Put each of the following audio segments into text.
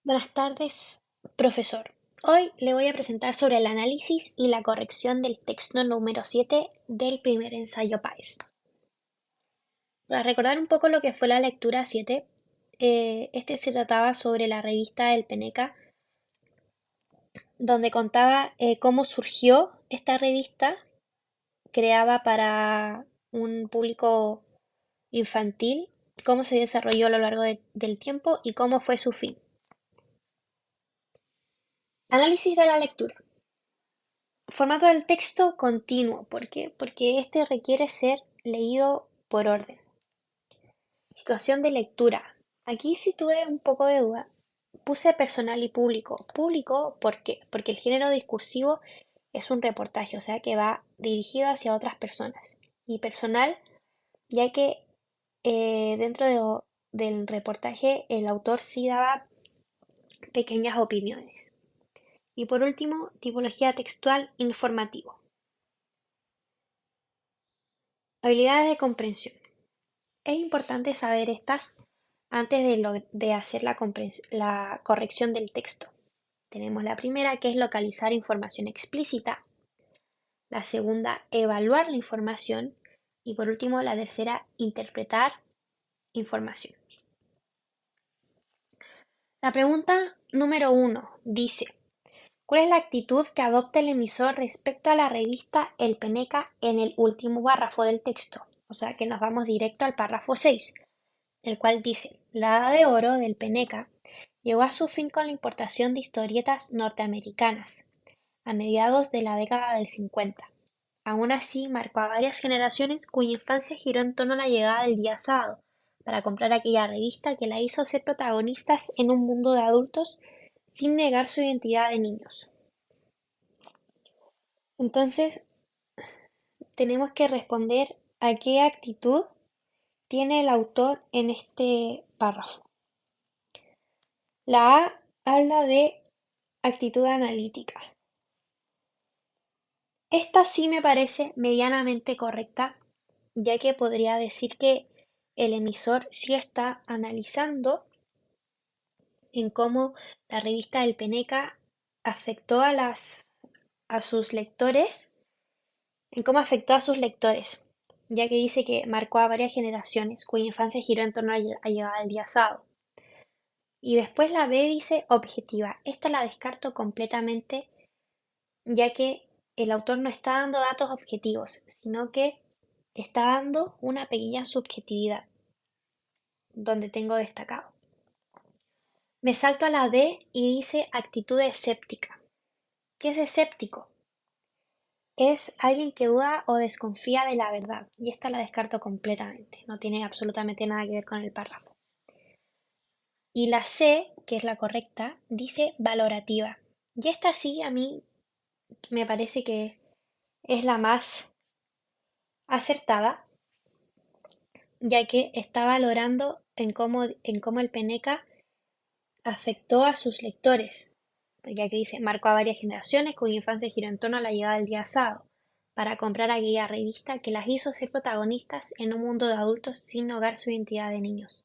Buenas tardes, profesor. Hoy le voy a presentar sobre el análisis y la corrección del texto número 7 del primer ensayo PAES. Para recordar un poco lo que fue la lectura 7, este se trataba sobre la revista El Peneca, donde contaba cómo surgió esta revista creada para un público infantil, cómo se desarrolló a lo largo del tiempo y cómo fue su fin. Análisis de la lectura. Formato del texto continuo. ¿Por qué? Porque este requiere ser leído por orden. Situación de lectura. Aquí sí tuve un poco de duda. Puse personal y público. Público, ¿por qué? Porque el género discursivo es un reportaje, o sea que va dirigido hacia otras personas. Y personal, ya que del reportaje el autor sí daba pequeñas opiniones. Y por último, tipología textual informativo. Habilidades de comprensión. Es importante saber estas antes de hacer la corrección del texto. Tenemos la primera, que es localizar información explícita; la segunda, evaluar la información; y por último, la tercera, interpretar información. La pregunta número 1 dice: ¿cuál es la actitud que adopta el emisor respecto a la revista El Peneca en el último párrafo del texto? O sea que nos vamos directo al párrafo 6, el cual dice: la edad de oro del Peneca llegó a su fin con la importación de historietas norteamericanas a mediados de la década del 50. Aún así, marcó a varias generaciones cuya infancia giró en torno a la llegada del día sábado para comprar aquella revista que la hizo ser protagonistas en un mundo de adultos sin negar su identidad de niños. Entonces, tenemos que responder a qué actitud tiene el autor en este párrafo. La A habla de actitud analítica. Esta sí me parece medianamente correcta, ya que podría decir que el emisor sí está analizando en cómo la revista El Peneca afectó a sus lectores, en cómo afectó a sus lectores, ya que dice que marcó a varias generaciones cuya infancia giró en torno a llegada del día sábado. Y después la B dice objetiva. Esta la descarto completamente, ya que el autor no está dando datos objetivos, sino que está dando una pequeña subjetividad, donde tengo destacado. Me salto a la D y dice actitud escéptica. ¿Qué es escéptico? Es alguien que duda o desconfía de la verdad, y esta la descarto completamente, no tiene absolutamente nada que ver con el párrafo. Y la C, que es la correcta, dice valorativa. Y esta sí a mí me parece que es la más acertada, ya que está valorando en cómo el Peneca afectó a sus lectores, ya que dice: marcó a varias generaciones cuya infancia giró en torno a la llegada del día sábado, para comprar aquella revista que las hizo ser protagonistas en un mundo de adultos sin negar su identidad de niños.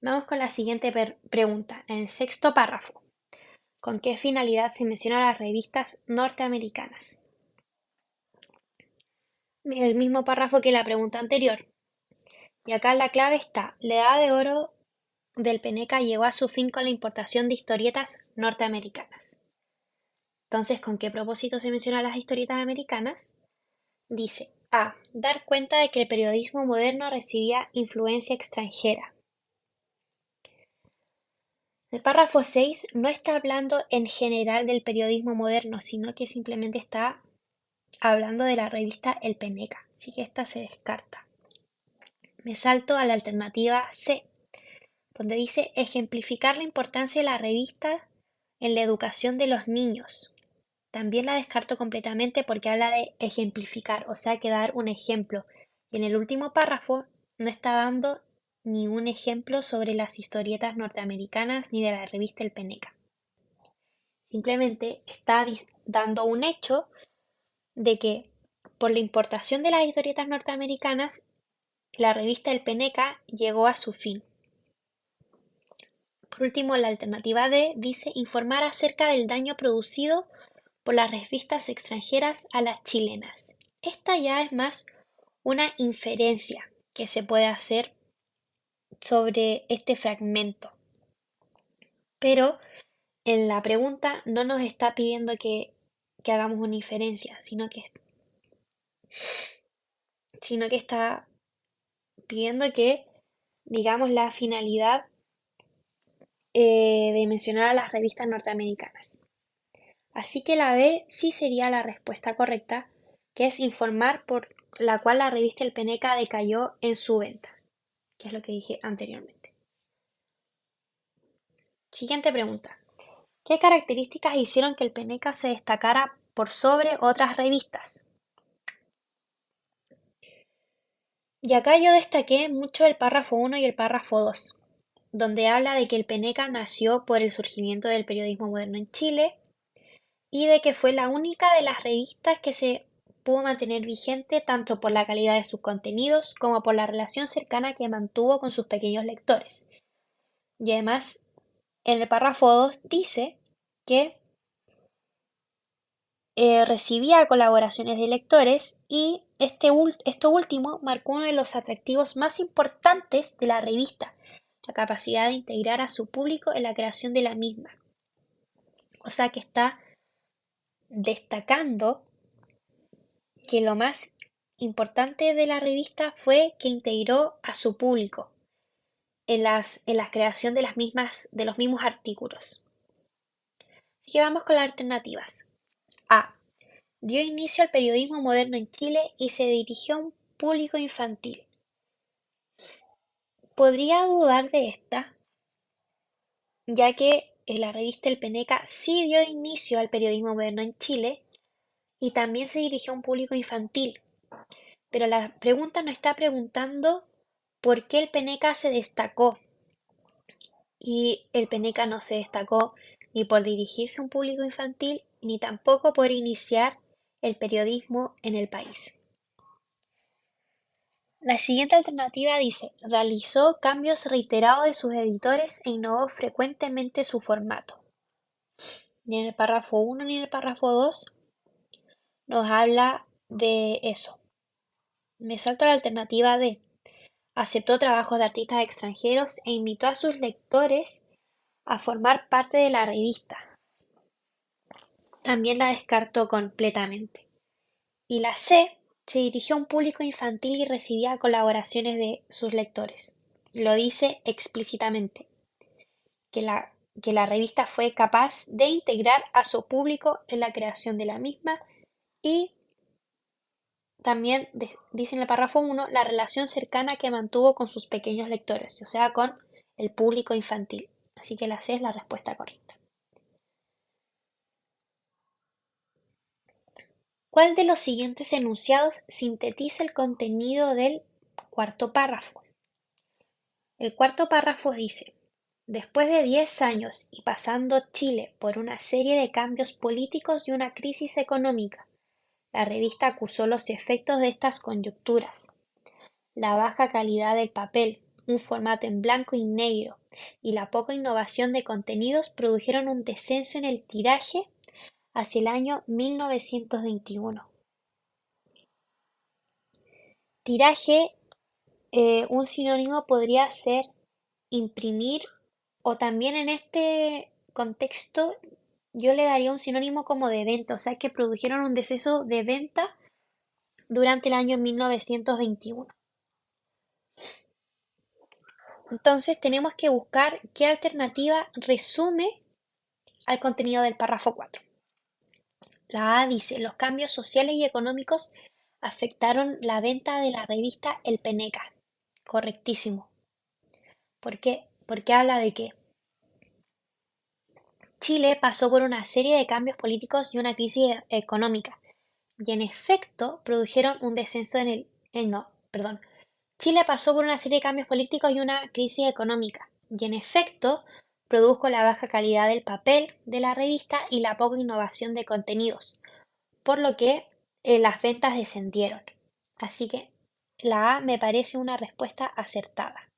Vamos con la siguiente pregunta, en el sexto párrafo. ¿Con qué finalidad se menciona las revistas norteamericanas? El mismo párrafo que la pregunta anterior. Y acá la clave está: la edad de oro del Peneca llegó a su fin con la importación de historietas norteamericanas. Entonces, ¿con qué propósito se mencionan las historietas americanas? Dice: A. Dar cuenta de que el periodismo moderno recibía influencia extranjera. El párrafo 6 no está hablando en general del periodismo moderno, sino que simplemente está hablando de la revista El Peneca, así que esta se descarta. Me salto a la alternativa C, donde dice ejemplificar la importancia de la revista en la educación de los niños. También la descarto completamente porque habla de ejemplificar, o sea que dar un ejemplo. Y en el último párrafo no está dando ni un ejemplo sobre las historietas norteamericanas ni de la revista El Peneca. Simplemente está dando un hecho de que por la importación de las historietas norteamericanas, la revista El Peneca llegó a su fin. Por último, la alternativa D dice informar acerca del daño producido por las revistas extranjeras a las chilenas. Esta ya es más una inferencia que se puede hacer sobre este fragmento, pero en la pregunta no nos está pidiendo que hagamos una inferencia, sino que está pidiendo que digamos la finalidad de mencionar a las revistas norteamericanas. Así que la B sí sería la respuesta correcta, que es informar por la cual la revista El Peneca decayó en su venta, que es lo que dije anteriormente. Siguiente pregunta. ¿Qué características hicieron que el Peneca se destacara por sobre otras revistas? Y acá yo destaqué mucho el párrafo 1 y el párrafo 2, donde habla de que el Peneca nació por el surgimiento del periodismo moderno en Chile y de que fue la única de las revistas que se pudo mantener vigente tanto por la calidad de sus contenidos como por la relación cercana que mantuvo con sus pequeños lectores. Y además, en el párrafo 2 dice que recibía colaboraciones de lectores y esto último marcó uno de los atractivos más importantes de la revista, la capacidad de integrar a su público en la creación de la misma. O sea que está destacando que lo más importante de la revista fue que integró a su público en la creación de los mismos artículos. Así que vamos con las alternativas. A. Dio inicio al periodismo moderno en Chile y se dirigió a un público infantil. Podría dudar de esta, ya que en la revista El Peneca sí dio inicio al periodismo moderno en Chile y también se dirigió a un público infantil. Pero la pregunta no está preguntando por qué el Peneca se destacó. Y el Peneca no se destacó ni por dirigirse a un público infantil, ni tampoco por iniciar el periodismo en el país. La siguiente alternativa dice, realizó cambios reiterados de sus editores e innovó frecuentemente su formato. Ni en el párrafo 1 ni en el párrafo 2 nos habla de eso. Me salto a la alternativa D. Aceptó trabajos de artistas extranjeros e invitó a sus lectores a formar parte de la revista. También la descartó completamente. Y la C se dirigió a un público infantil y recibía colaboraciones de sus lectores. Lo dice explícitamente, que la revista fue capaz de integrar a su público en la creación de la misma y también dice en el párrafo 1 la relación cercana que mantuvo con sus pequeños lectores, o sea, con el público infantil. Así que la C es la respuesta correcta. ¿Cuál de los siguientes enunciados sintetiza el contenido del cuarto párrafo? El cuarto párrafo dice, después de 10 años y pasando Chile por una serie de cambios políticos y una crisis económica, la revista acusó los efectos de estas coyunturas. La baja calidad del papel, un formato en blanco y negro y la poca innovación de contenidos produjeron un descenso en el tiraje hacia el año 1921. Tiraje, un sinónimo podría ser imprimir o también en este contexto yo le daría un sinónimo como de venta, o sea que produjeron un deceso de venta durante el año 1921. Entonces tenemos que buscar qué alternativa resume al contenido del párrafo 4. La A dice, los cambios sociales y económicos afectaron la venta de la revista El Peneca. Correctísimo. ¿Por qué? Porque habla de que Chile pasó por una serie de cambios políticos y una crisis económica, y en efecto produjeron un descenso no, perdón. Chile pasó por una serie de cambios políticos y una crisis económica, y en efecto produjo la baja calidad del papel de la revista y la poca innovación de contenidos, por lo que las ventas descendieron. Así que la A me parece una respuesta acertada.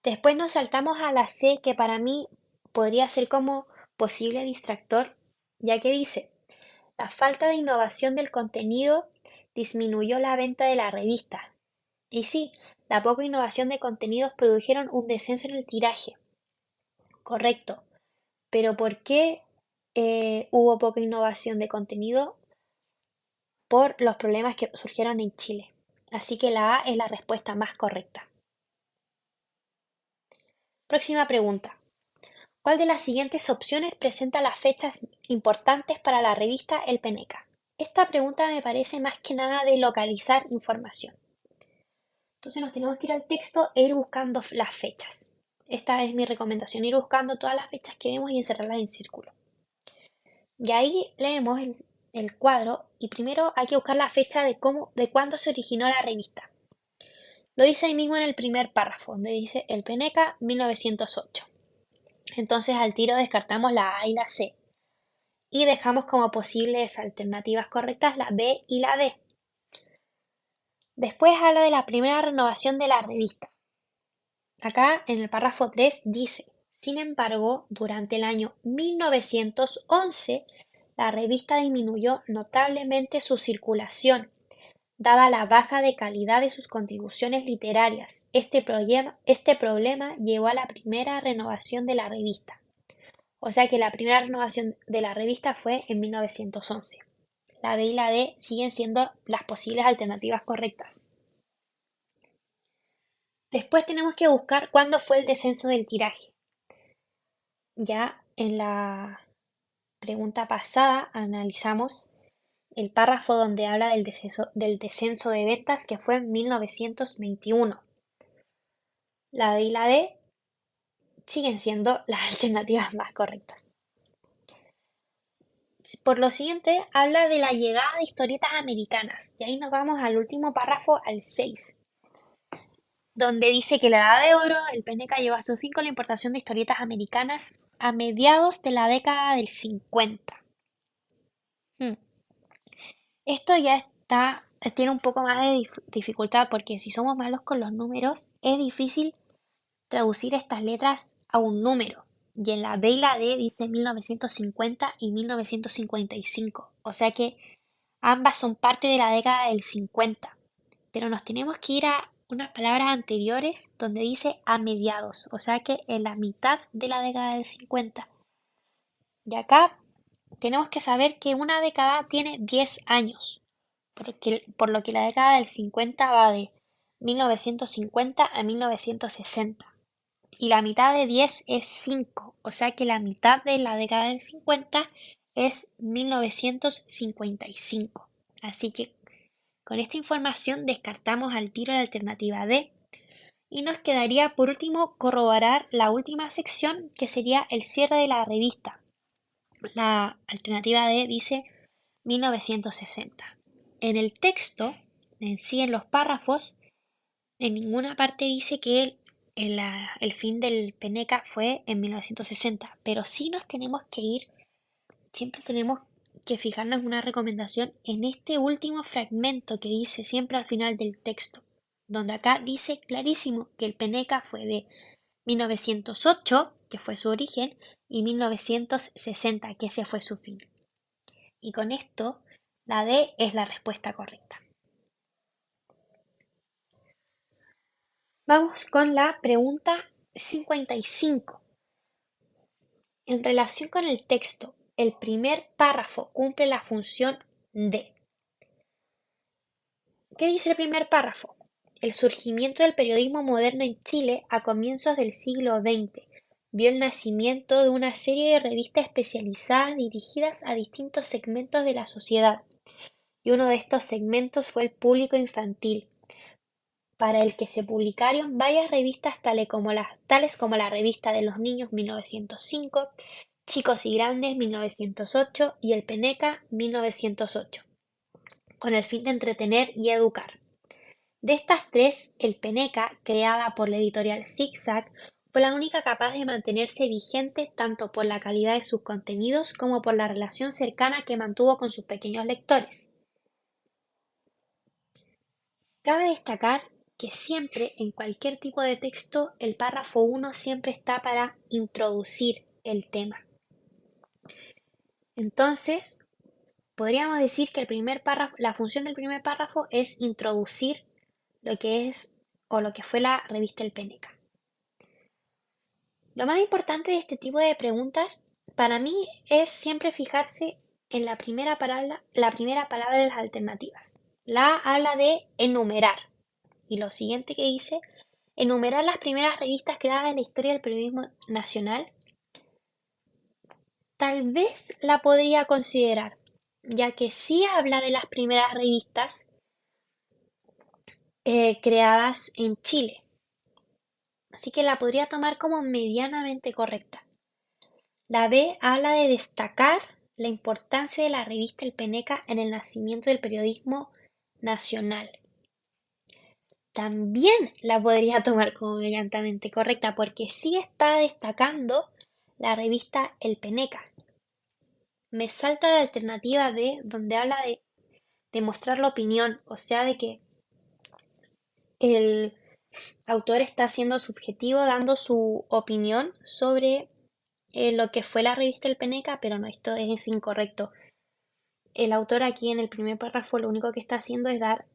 Después nos saltamos a la C, que para mí podría ser como posible distractor, ya que dice, la falta de innovación del contenido disminuyó la venta de la revista. Y sí, la poca innovación de contenidos produjeron un descenso en el tiraje. Correcto. Pero ¿por qué hubo poca innovación de contenido? Por los problemas que surgieron en Chile. Así que la A es la respuesta más correcta. Próxima pregunta. ¿Cuál de las siguientes opciones presenta las fechas importantes para la revista El Peneca? Esta pregunta me parece más que nada de localizar información. Entonces nos tenemos que ir al texto e ir buscando las fechas. Esta es mi recomendación, ir buscando todas las fechas que vemos y encerrarlas en círculo. Y ahí leemos el cuadro y primero hay que buscar la fecha de cuándo se originó la revista. Lo dice ahí mismo en el primer párrafo, donde dice El Peneca 1908. Entonces al tiro descartamos la A y la C y dejamos como posibles alternativas correctas la B y la D. Después habla de la primera renovación de la revista. Acá en el párrafo 3 dice, sin embargo, durante el año 1911 la revista disminuyó notablemente su circulación, dada la baja de calidad de sus contribuciones literarias. Este problema llevó a la primera renovación de la revista. O sea que la primera renovación de la revista fue en 1911. La B y la D siguen siendo las posibles alternativas correctas. Después tenemos que buscar cuándo fue el descenso del tiraje. Ya en la pregunta pasada analizamos el párrafo donde habla del descenso de ventas que fue en 1921. La B y la D siguen siendo las alternativas más correctas. Por lo siguiente, habla de la llegada de historietas americanas. Y ahí nos vamos al último párrafo, al 6, donde dice que la edad de oro, el PNK llegó a su fin con la importación de historietas americanas a mediados de la década del 50. Hmm. Esto ya tiene un poco más de dificultad porque si somos malos con los números, es difícil traducir estas letras a un número. Y en la B y la D dice 1950 y 1955. O sea que ambas son parte de la década del 50. Pero nos tenemos que ir a unas palabras anteriores donde dice a mediados. O sea que en la mitad de la década del 50. Y acá tenemos que saber que una década tiene 10 años. Por lo que la década del 50 va de 1950 a 1960. Y la mitad de 10 es 5, o sea que la mitad de la década del 50 es 1955. Así que con esta información descartamos al tiro la alternativa D y nos quedaría por último corroborar la última sección que sería el cierre de la revista. La alternativa D dice 1960. En el texto, en sí en los párrafos, en ninguna parte dice que el fin del Peneca fue en 1960, pero sí nos tenemos que ir, siempre tenemos que fijarnos en una recomendación en este último fragmento que dice siempre al final del texto, donde acá dice clarísimo que el Peneca fue de 1908, que fue su origen, y 1960, que ese fue su fin. Y con esto, la D es la respuesta correcta. Vamos con la pregunta 55. En relación con el texto, el primer párrafo cumple la función de. ¿Qué dice el primer párrafo? El surgimiento del periodismo moderno en Chile a comienzos del siglo XX vio el nacimiento de una serie de revistas especializadas dirigidas a distintos segmentos de la sociedad, y uno de estos segmentos fue el público infantil, para el que se publicaron varias revistas tales como la Revista de los Niños 1905, Chicos y Grandes 1908 y El Peneca 1908, con el fin de entretener y educar. De estas tres, El Peneca, creada por la editorial Zig-Zag, fue la única capaz de mantenerse vigente tanto por la calidad de sus contenidos como por la relación cercana que mantuvo con sus pequeños lectores. Cabe destacar que siempre en cualquier tipo de texto el párrafo 1 siempre está para introducir el tema. Entonces, podríamos decir que el primer párrafo, la función del primer párrafo es introducir lo que es o lo que fue la revista El Peneca. Lo más importante de este tipo de preguntas para mí es siempre fijarse en la primera palabra de las alternativas. La A habla de enumerar y lo siguiente que dice, enumerar las primeras revistas creadas en la historia del periodismo nacional, tal vez la podría considerar, ya que sí habla de las primeras revistas creadas en Chile, así que la podría tomar como medianamente correcta. La B habla de destacar la importancia de la revista El Peneca en el nacimiento del periodismo nacional. También la podría tomar como medianamente correcta porque sí está destacando la revista El Peneca. Me salta la alternativa D donde habla de mostrar la opinión, o sea, de que el autor está siendo subjetivo dando su opinión sobre lo que fue la revista El Peneca, pero no, esto es incorrecto. El autor aquí en el primer párrafo lo único que está haciendo es dar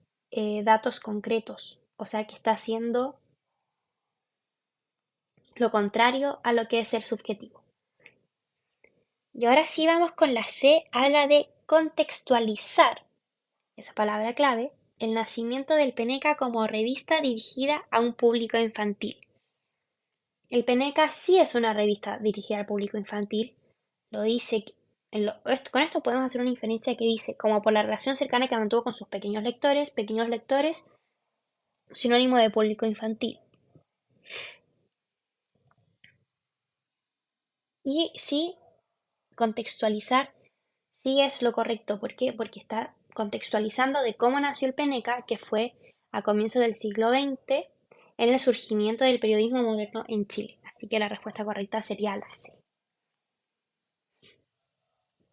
datos concretos, o sea que está haciendo lo contrario a lo que es ser subjetivo. Y ahora sí vamos con la C, habla de contextualizar, esa palabra clave, el nacimiento del Peneca como revista dirigida a un público infantil. El Peneca sí es una revista dirigida al público infantil, lo dice, con esto podemos hacer una inferencia que dice, como por la relación cercana que mantuvo con sus pequeños lectores, sinónimo de público infantil. Y sí, contextualizar sí es lo correcto. ¿Por qué? Porque está contextualizando de cómo nació el Peneca, que fue a comienzos del siglo XX, en el surgimiento del periodismo moderno en Chile. Así que la respuesta correcta sería la C.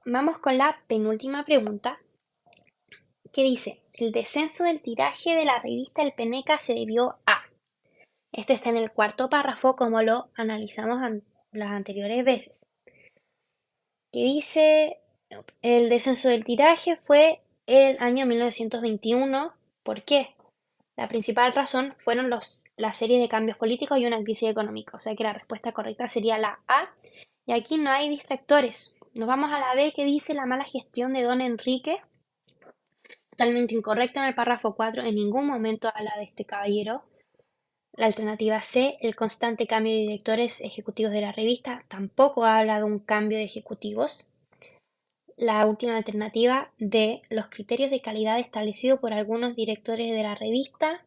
Vamos con la penúltima pregunta, que dice, el descenso del tiraje de la revista El Peneca se debió a... Esto está en el cuarto párrafo, como lo analizamos las anteriores veces, que dice, el descenso del tiraje fue el año 1921. ¿Por qué? La principal razón fueron la serie de cambios políticos y una crisis económica. O sea que la respuesta correcta sería la A. Y aquí no hay distractores. Nos vamos a la B, que dice la mala gestión de don Enrique. Totalmente incorrecto en el párrafo 4. En ningún momento habla de este caballero. La alternativa C, el constante cambio de directores ejecutivos de la revista. Tampoco habla de un cambio de ejecutivos. La última alternativa D, los criterios de calidad establecidos por algunos directores de la revista.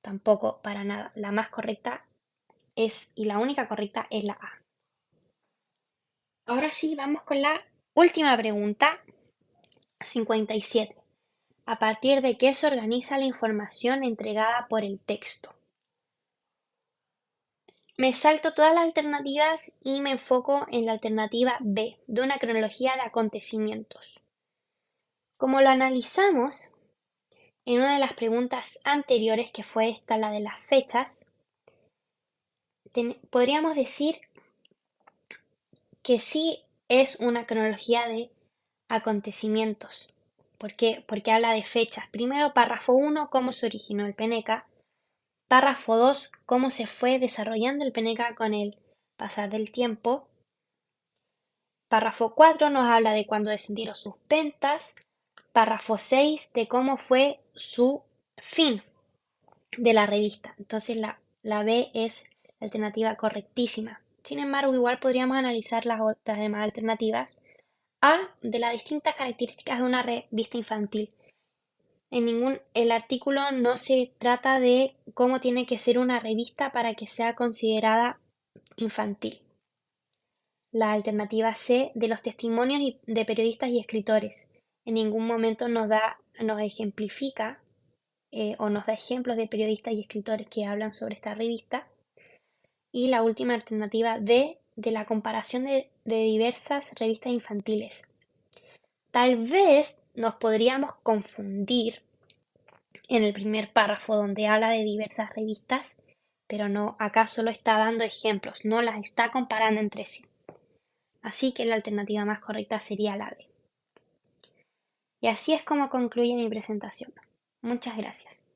Tampoco, para nada. La más correcta y la única correcta es la A. Ahora sí, vamos con la última pregunta, 57. ¿A partir de qué se organiza la información entregada por el texto? Me salto todas las alternativas y me enfoco en la alternativa B, de una cronología de acontecimientos. Como lo analizamos en una de las preguntas anteriores, que fue esta, la de las fechas, podríamos decir que sí es una cronología de acontecimientos. ¿Por qué? Porque habla de fechas. Primero, párrafo 1, cómo se originó el Peneca. Párrafo 2, cómo se fue desarrollando el Peneca con el pasar del tiempo. Párrafo 4 nos habla de cuándo descendieron sus ventas. Párrafo 6 de cómo fue su fin de la revista. Entonces la B es la alternativa correctísima. Sin embargo, igual podríamos analizar las otras demás alternativas. A, de las distintas características de una revista infantil. El artículo no se trata de cómo tiene que ser una revista para que sea considerada infantil. La alternativa C, de los testimonios de periodistas y escritores. En ningún momento nos ejemplifica o nos da ejemplos de periodistas y escritores que hablan sobre esta revista. Y la última alternativa D, de la comparación de diversas revistas infantiles. Tal vez nos podríamos confundir en el primer párrafo donde habla de diversas revistas, pero no, acá solo está dando ejemplos, no las está comparando entre sí. Así que la alternativa más correcta sería la B. Y así es como concluye mi presentación. Muchas gracias.